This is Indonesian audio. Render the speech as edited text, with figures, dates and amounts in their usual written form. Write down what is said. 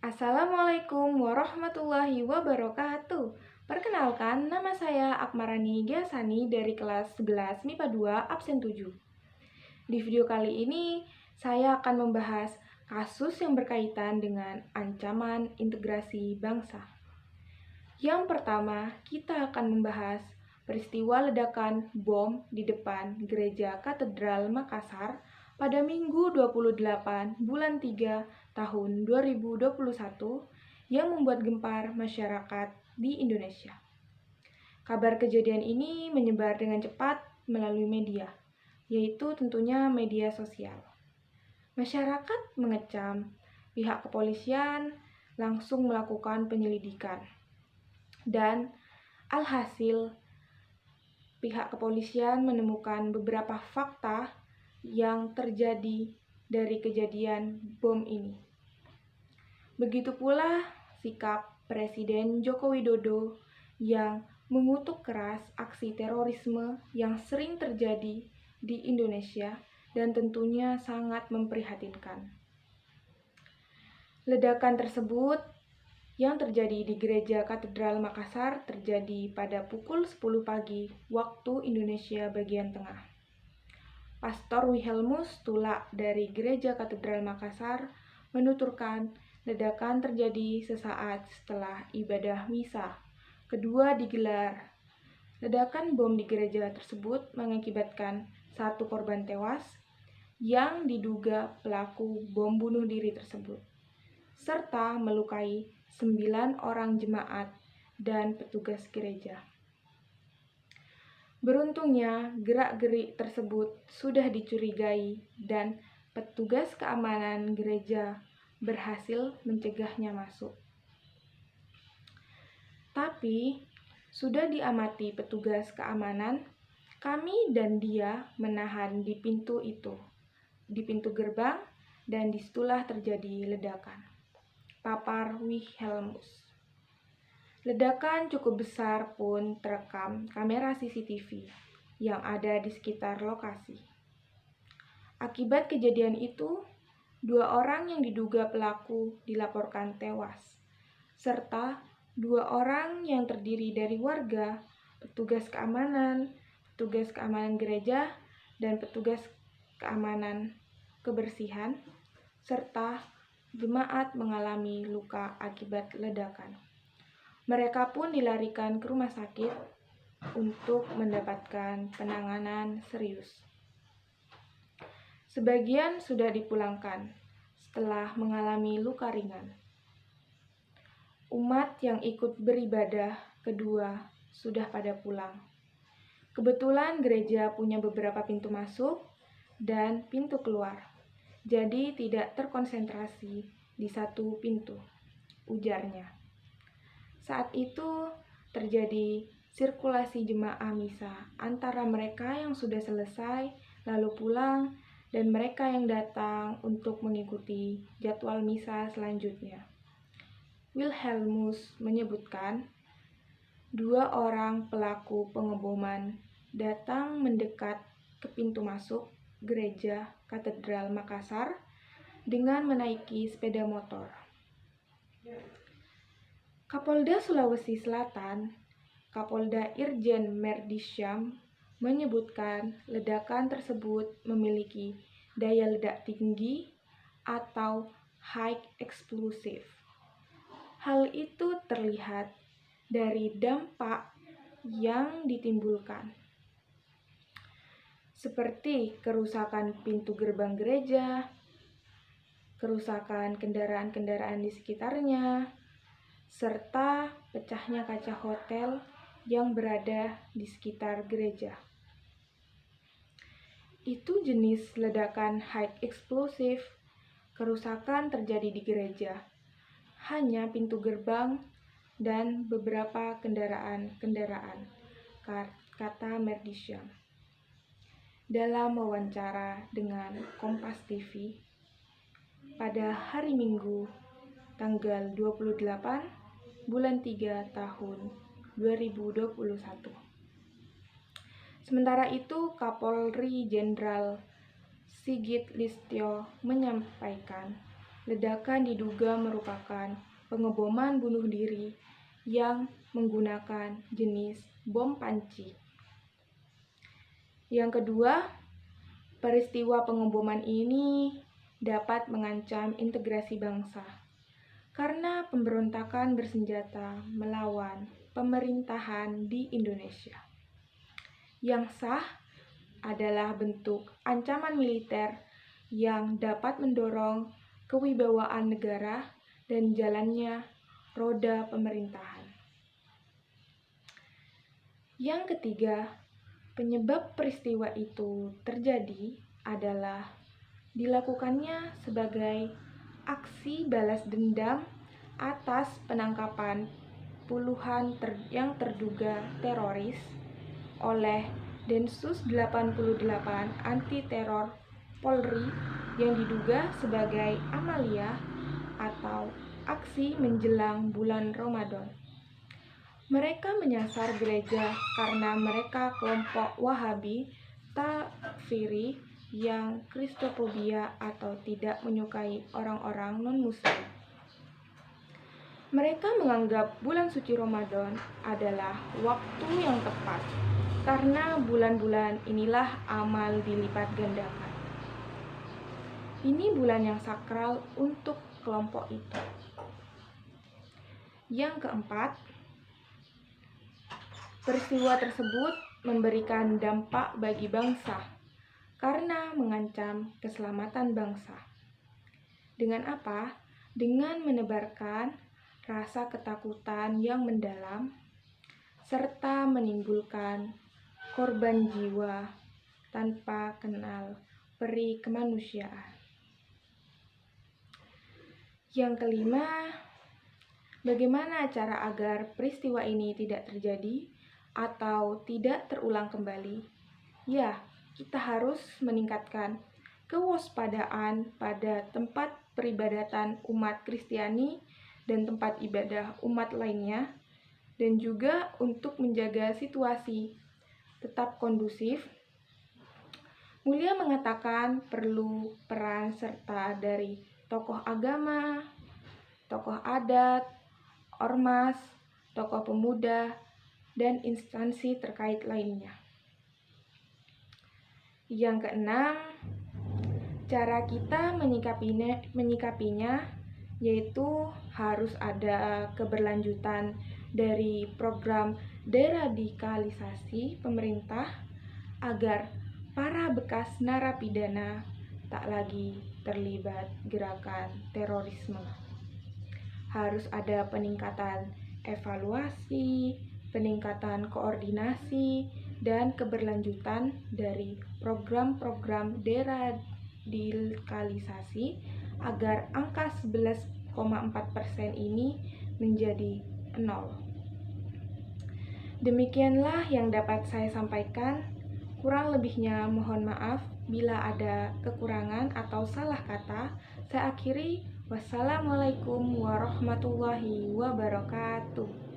Assalamualaikum warahmatullahi wabarakatuh. Perkenalkan, nama saya Akmarani Giasani dari kelas 11 MIPA 2 absen 7. Di video kali ini, saya akan membahas kasus yang berkaitan dengan ancaman integrasi bangsa. Yang pertama, kita akan membahas peristiwa ledakan bom di depan Gereja Katedral Makassar pada Minggu 28 bulan 3 tahun 2021 yang membuat gempar masyarakat di Indonesia. Kabar kejadian ini menyebar dengan cepat melalui media, yaitu tentunya media sosial. Masyarakat mengecam, pihak kepolisian langsung melakukan penyelidikan. Dan alhasil, pihak kepolisian menemukan beberapa fakta yang terjadi dari kejadian bom ini. Begitu pula sikap Presiden Joko Widodo yang mengutuk keras aksi terorisme yang sering terjadi di Indonesia dan tentunya sangat memprihatinkan. Ledakan tersebut yang terjadi di Gereja Katedral Makassar terjadi pada pukul 10 pagi waktu Indonesia bagian tengah. Pastor Wilhelmus Tulak dari Gereja Katedral Makassar menuturkan ledakan terjadi sesaat setelah ibadah misa kedua digelar. Ledakan bom di gereja tersebut mengakibatkan 1 korban tewas yang diduga pelaku bom bunuh diri tersebut, serta melukai 9 orang jemaat dan petugas gereja. Beruntungnya, gerak-gerik tersebut sudah dicurigai dan petugas keamanan gereja berhasil mencegahnya masuk. Tapi, sudah diamati petugas keamanan, kami dan dia menahan di pintu itu, di pintu gerbang, dan disitulah terjadi ledakan. Papar Wilhelmus. Ledakan cukup besar pun terekam kamera CCTV yang ada di sekitar lokasi. Akibat kejadian itu, 2 orang yang diduga pelaku dilaporkan tewas, serta 2 orang yang terdiri dari warga, petugas keamanan gereja, dan petugas keamanan kebersihan, serta jemaat mengalami luka akibat ledakan. Mereka pun dilarikan ke rumah sakit untuk mendapatkan penanganan serius. Sebagian sudah dipulangkan setelah mengalami luka ringan. Umat yang ikut beribadah kedua sudah pada pulang. Kebetulan gereja punya beberapa pintu masuk dan pintu keluar, jadi tidak terkonsentrasi di satu pintu, ujarnya. Saat itu terjadi sirkulasi jemaah misa antara mereka yang sudah selesai lalu pulang dan mereka yang datang untuk mengikuti jadwal misa selanjutnya. Wilhelmus menyebutkan 2 orang pelaku pengeboman datang mendekat ke pintu masuk Gereja Katedral Makassar dengan menaiki sepeda motor. Kapolda Sulawesi Selatan, Kapolda Irjen Merdisyam, menyebutkan ledakan tersebut memiliki daya ledak tinggi atau high explosive. Hal itu terlihat dari dampak yang ditimbulkan, seperti kerusakan pintu gerbang gereja, kerusakan kendaraan-kendaraan di sekitarnya, serta pecahnya kaca hotel yang berada di sekitar gereja. Itu jenis ledakan high explosive. Kerusakan terjadi di gereja, hanya pintu gerbang dan beberapa kendaraan, kata Merdisyam. Dalam wawancara dengan Kompas TV pada hari Minggu, tanggal 28 bulan 3 tahun 2021. Sementara itu, Kapolri Jenderal Sigit Listio menyampaikan ledakan diduga merupakan pengeboman bunuh diri yang menggunakan jenis bom panci. Yang kedua, peristiwa pengeboman ini dapat mengancam integrasi bangsa karena pemberontakan bersenjata melawan pemerintahan di Indonesia. Yang sah adalah bentuk ancaman militer yang dapat mendorong kewibawaan negara dan jalannya roda pemerintahan. Yang ketiga, penyebab peristiwa itu terjadi adalah dilakukannya sebagai aksi balas dendam atas penangkapan puluhan yang terduga teroris oleh Densus 88 Anti Teror Polri yang diduga sebagai amalia atau aksi menjelang bulan Ramadan. Mereka menyasar gereja karena mereka kelompok Wahabi takfiri yang kristofobia atau tidak menyukai orang-orang non-muslim. Mereka menganggap bulan suci Ramadan adalah waktu yang tepat karena bulan-bulan inilah amal dilipat gandakan. Ini bulan yang sakral untuk kelompok itu. Yang keempat, peristiwa tersebut memberikan dampak bagi bangsa karena mengancam keselamatan bangsa. Dengan apa? Dengan menebarkan rasa ketakutan yang mendalam, serta menimbulkan korban jiwa tanpa kenal peri kemanusiaan. Yang kelima, bagaimana cara agar peristiwa ini tidak terjadi atau tidak terulang kembali? Ya, kita harus meningkatkan kewaspadaan pada tempat peribadatan umat Kristiani dan tempat ibadah umat lainnya, dan juga untuk menjaga situasi tetap kondusif. Mulia mengatakan perlu peran serta dari tokoh agama, tokoh adat, ormas, tokoh pemuda, dan instansi terkait lainnya. Yang keenam, cara kita menyikapinya yaitu harus ada keberlanjutan dari program deradikalisasi pemerintah agar para bekas narapidana tak lagi terlibat gerakan terorisme. Harus ada peningkatan evaluasi, peningkatan koordinasi, dan keberlanjutan dari program-program deradikalisasi agar angka 11,4% ini menjadi 0. Demikianlah yang dapat saya sampaikan. Kurang lebihnya mohon maaf bila ada kekurangan atau salah kata. Saya akhiri. Wassalamualaikum warahmatullahi wabarakatuh.